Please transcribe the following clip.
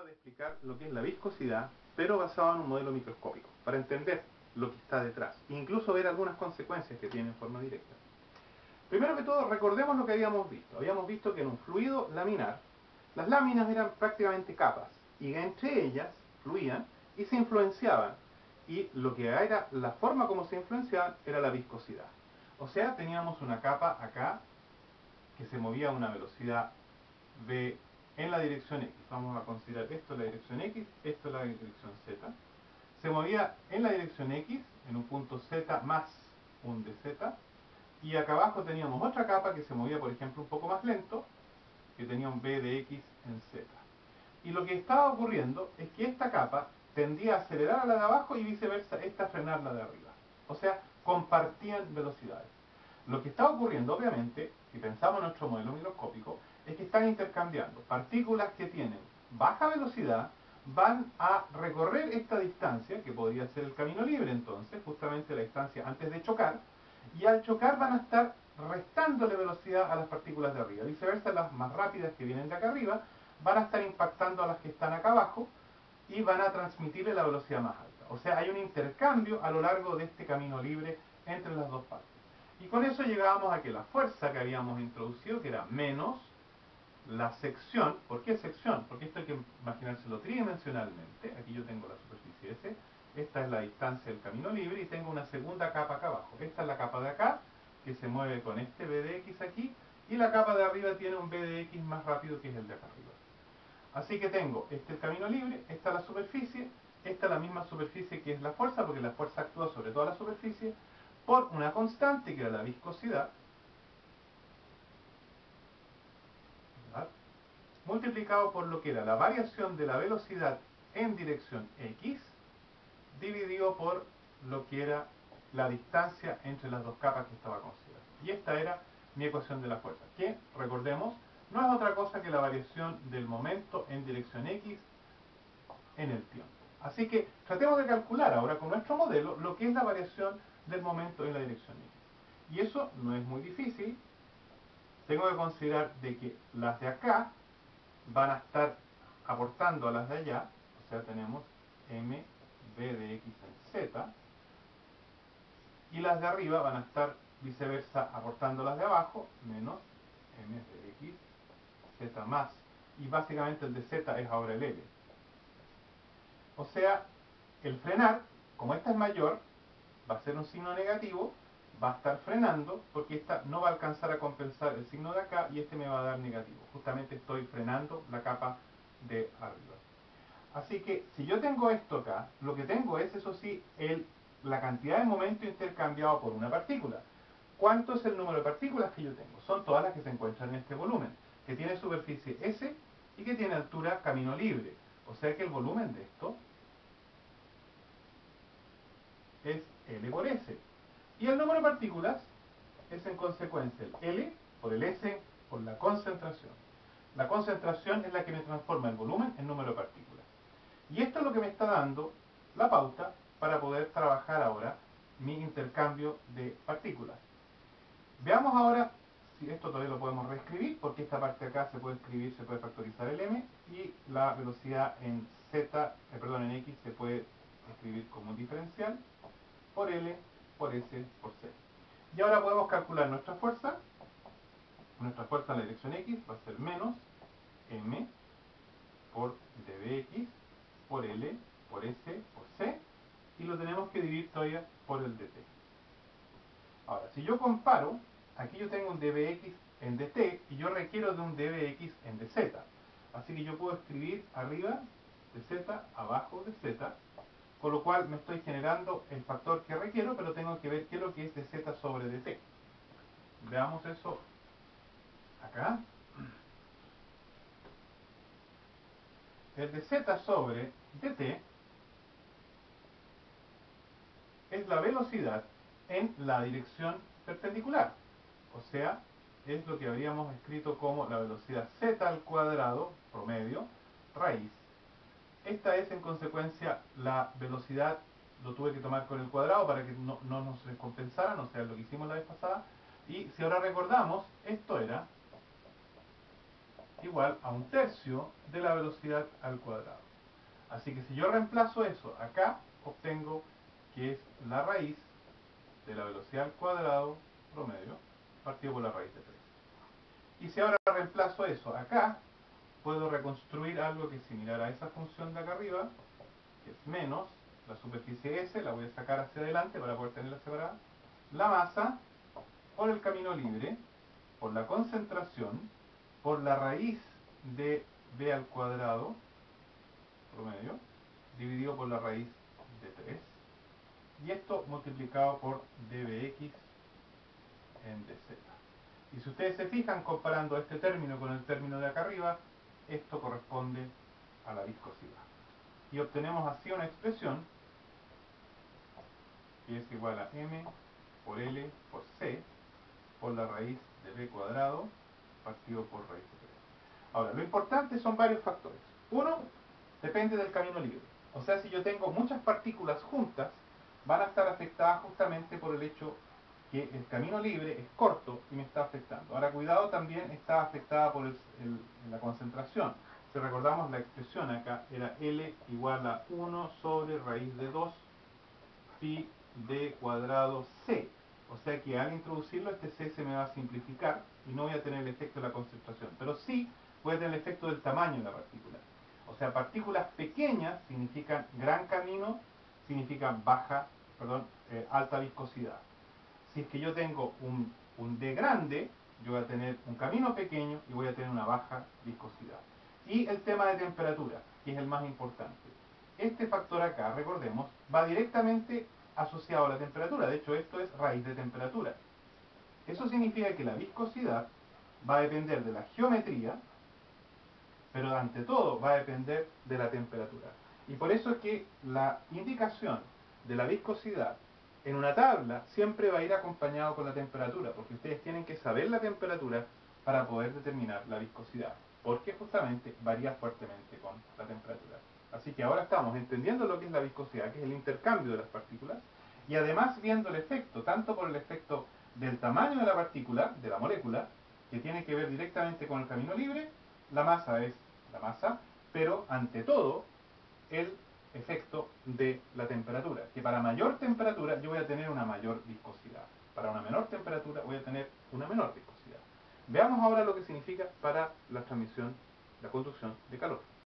De explicar lo que es la viscosidad, pero basado en un modelo microscópico, para entender lo que está detrás, e incluso ver algunas consecuencias que tiene en forma directa. Primero que todo, recordemos lo que habíamos visto. Habíamos visto que en un fluido laminar, las láminas eran prácticamente capas, y entre ellas fluían y se influenciaban. Y lo que era la forma como se influenciaban era la viscosidad. O sea, teníamos una capa acá que se movía a una velocidad v en la dirección X. Vamos a considerar esto la dirección X, esto la dirección Z. Se movía en la dirección X, en un punto Z más un dz, y acá abajo teníamos otra capa que se movía, por ejemplo, un poco más lento, que tenía un v de X en Z. Y lo que estaba ocurriendo es que esta capa tendía a acelerar a la de abajo y viceversa, esta a frenar la de arriba. O sea, compartían velocidades. Lo que está ocurriendo, obviamente, si pensamos en nuestro modelo microscópico, es que están intercambiando. Partículas que tienen baja velocidad van a recorrer esta distancia, que podría ser el camino libre entonces, justamente la distancia antes de chocar, y al chocar van a estar restándole velocidad a las partículas de arriba. Viceversa, las más rápidas que vienen de acá arriba van a estar impactando a las que están acá abajo y van a transmitirle la velocidad más alta. O sea, hay un intercambio a lo largo de este camino libre entre las dos partes. Y con eso llegábamos a que la fuerza que habíamos introducido, que era menos la sección. ¿Por qué sección? Porque esto hay que imaginárselo tridimensionalmente. Aquí yo tengo la superficie S, esta es la distancia del camino libre y tengo una segunda capa acá abajo. Esta es la capa de acá, que se mueve con este v de x aquí, y la capa de arriba tiene un v de x más rápido, que es el de acá arriba. Así que tengo este el camino libre, esta la superficie, esta la misma superficie que es la fuerza, porque la fuerza actúa sobre toda la superficie, por una constante que era la viscosidad, ¿verdad?, multiplicado por lo que era la variación de la velocidad en dirección X, dividido por lo que era la distancia entre las dos capas que estaba considerando. Y esta era mi ecuación de la fuerza, que, recordemos, no es otra cosa que la variación del momento en dirección X en el tiempo. Así que tratemos de calcular ahora con nuestro modelo lo que es la variación del momento en la dirección X. Y eso no es muy difícil. Tengo que considerar de que las de acá van a estar aportando a las de allá, o sea, tenemos m v de x en z, y las de arriba van a estar viceversa aportando las de abajo, menos m de x z más, y básicamente el de z es ahora el L. O sea, el frenar, como esta es mayor, va a ser un signo negativo, va a estar frenando, porque esta no va a alcanzar a compensar el signo de acá, y este me va a dar negativo. Justamente estoy frenando la capa de arriba. Así que, si yo tengo esto acá, lo que tengo es, eso sí, la cantidad de momento intercambiado por una partícula. ¿Cuánto es el número de partículas que yo tengo? Son todas las que se encuentran en este volumen, que tiene superficie S y que tiene altura camino libre. O sea que el volumen de esto es L por S. Y el número de partículas es en consecuencia el L por el S por la concentración. La concentración es la que me transforma el volumen en número de partículas. Y esto es lo que me está dando la pauta para poder trabajar ahora mi intercambio de partículas. Veamos ahora si esto todavía lo podemos reescribir, porque esta parte de acá se puede escribir, se puede factorizar el m, y la velocidad en en x se puede escribir como un diferencial por L, por S, por C. Y ahora podemos calcular nuestra fuerza. Nuestra fuerza en la dirección X va a ser menos m por dvx por L, por S, por C, y lo tenemos que dividir todavía por el dt. Ahora, si yo comparo, aquí yo tengo un dvx en dt y yo requiero de un dvx en dz. Así que yo puedo escribir arriba de z, abajo de z, con lo cual me estoy generando el factor que requiero, pero tengo que ver qué es lo que es dz sobre dt. Veamos eso acá. El dz sobre dt es la velocidad en la dirección perpendicular. O sea, es lo que habríamos escrito como la velocidad z al cuadrado, promedio, raíz. Esta es en consecuencia la velocidad, lo tuve que tomar con el cuadrado para que no nos descompensaran, o sea, lo que hicimos la vez pasada. Y si ahora recordamos, esto era igual a 1/3 de la velocidad al cuadrado. Así que si yo reemplazo eso acá, obtengo que es la raíz de la velocidad al cuadrado promedio partido por la raíz de 3. Y si ahora reemplazo eso acá, puedo reconstruir algo que es similar a esa función de acá arriba, que es menos la superficie S, la voy a sacar hacia adelante para poder tenerla separada, la masa por el camino libre, por la concentración, por la raíz de b al cuadrado promedio, dividido por la raíz de 3, y esto multiplicado por dbx en dz. Y si ustedes se fijan, comparando este término con el término de acá arriba, esto corresponde a la viscosidad. Y obtenemos así una expresión que es igual a m por L por C por la raíz de b cuadrado partido por raíz de 3. Ahora, lo importante son varios factores. Uno, depende del camino libre. O sea, si yo tengo muchas partículas juntas, van a estar afectadas justamente por el hecho que el camino libre es corto y me está afectando. Ahora, cuidado, también está afectada por la concentración. Si recordamos, la expresión acá era L igual a 1 sobre raíz de 2 pi d cuadrado C. O sea que al introducirlo, este C se me va a simplificar y no voy a tener el efecto de la concentración. Pero sí voy a tener el efecto del tamaño de la partícula. O sea, partículas pequeñas significan gran camino, significan alta viscosidad. Si es que yo tengo un D grande, yo voy a tener un camino pequeño y voy a tener una baja viscosidad. Y el tema de temperatura, que es el más importante. Este factor acá, recordemos, va directamente asociado a la temperatura. De hecho, esto es raíz de temperatura. Eso significa que la viscosidad va a depender de la geometría, pero ante todo va a depender de la temperatura. Y por eso es que la indicación de la viscosidad en una tabla siempre va a ir acompañado con la temperatura, porque ustedes tienen que saber la temperatura para poder determinar la viscosidad, porque justamente varía fuertemente con la temperatura. Así que ahora estamos entendiendo lo que es la viscosidad, que es el intercambio de las partículas, y además viendo el efecto, tanto por el efecto del tamaño de la partícula, de la molécula, que tiene que ver directamente con el camino libre. La masa es la masa, pero ante todo el efecto de la temperatura, que para mayor temperatura yo voy a tener una mayor viscosidad, para una menor temperatura voy a tener una menor viscosidad. Veamos ahora lo que significa para la transmisión, la conducción de calor.